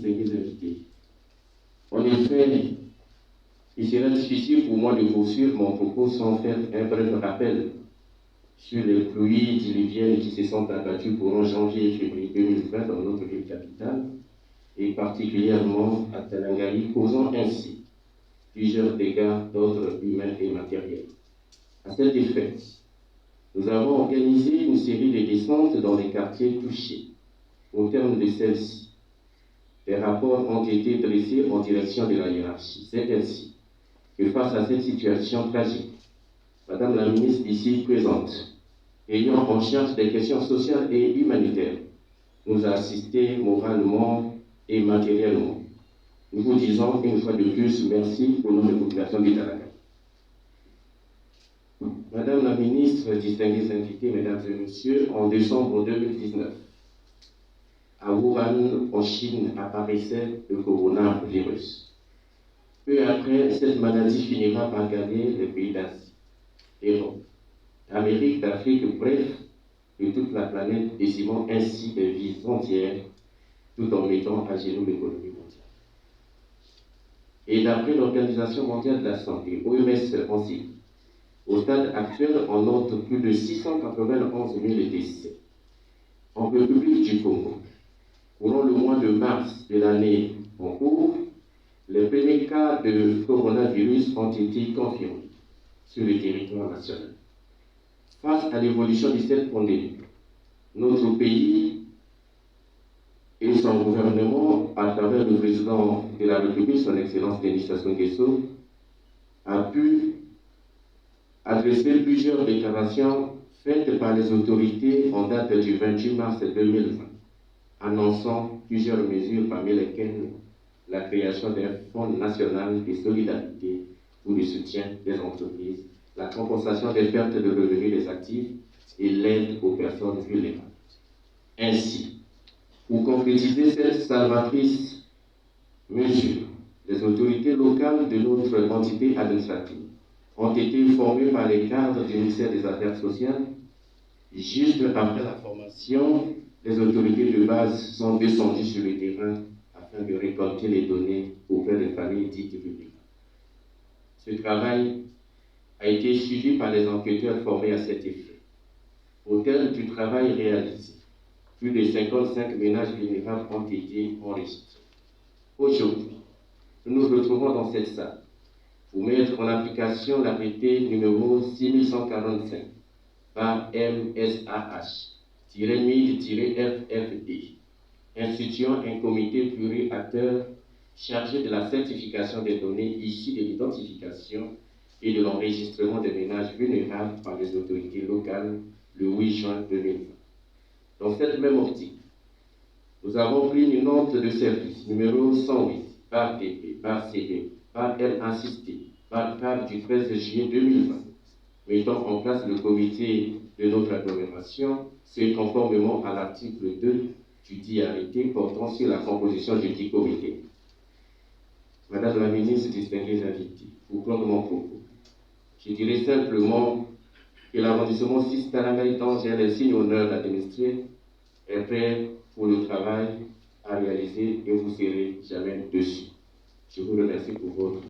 distingués invités. En effet, il sera difficile pour moi de poursuivre mon propos sans faire un bref rappel sur les pluies diluviennes qui se sont abattues courant janvier et février 2020 dans notre ville capitale, et particulièrement à Talangali, causant ainsi plusieurs dégâts d'ordre humain et matériel. À cet effet, nous avons organisé une série de descentes dans les quartiers touchés. Au terme de celle-ci, des rapports ont été dressés en direction de la hiérarchie. C'est ainsi que face à cette situation tragique, Madame la ministre ici présente, ayant en charge des questions sociales et humanitaires, nous a assistés moralement et matériellement. Nous vous disons une fois de plus merci au nom de la population du Talangali. Madame la ministre, distingués invités, mesdames et messieurs, en décembre 2019, à Wuhan, en Chine, apparaissait le coronavirus. Peu après, cette maladie finira par gagner les pays d'Asie, d'Europe, d'Amérique, d'Afrique, bref, de toute la planète, décimant ainsi des vies entières, tout en mettant à genoux l'économie mondiale. Et d'après l'Organisation mondiale de la santé, OMS ainsi, au stade actuel, on note plus de 691 000 décès. En République du Congo, courant le mois de mars de l'année en cours, les premiers cas de coronavirus ont été confirmés sur le territoire national. Face à l'évolution de cette pandémie, notre pays et son gouvernement, à travers le président de la République, son Excellence Denis Sassou Nguesso, a pu adresser plusieurs déclarations faites par les autorités en date du 28 mars 2020, annonçant plusieurs mesures parmi lesquelles la création d'un fonds national de solidarité pour le soutien des entreprises, la compensation des pertes de revenus des actifs et l'aide aux personnes vulnérables. Ainsi, pour concrétiser cette salvatrice mesure, les autorités locales de notre entité administrative ont été formées par les cadres du ministère des Affaires sociales. Juste après la formation, les autorités de base sont descendues sur le terrain afin de récolter les données auprès des familles dites vulnérables. Ce travail a été suivi par les enquêteurs formés à cet effet. Au terme du travail réalisé, plus de 55 ménages vulnérables ont été enregistrés. Aujourd'hui, nous nous retrouvons dans cette salle pour mettre en application l'arrêté numéro 6145 par MSAH-MID-FFD, instituant un comité pluriacteur chargé de la certification des données issues de l'identification et de l'enregistrement des ménages vulnérables par les autorités locales le 8 juin 2020. Dans cette même optique, nous avons pris une note de service numéro 108 par TP, par CB, par L insisté, par CAR du 13 juillet 2020, mettant en place le comité de notre agglomération, c'est conformément à l'article 2 du dit arrêté portant sur la composition du dit comité. Madame la ministre, distingués invités, pour prendre mon propos, je dirais simplement que l'arrondissement 6 Talangali, dont j'ai l'insigne honneur d'administrer, est prêt pour le travail à réaliser et vous serez jamais dessus. Je vous remercie pour votre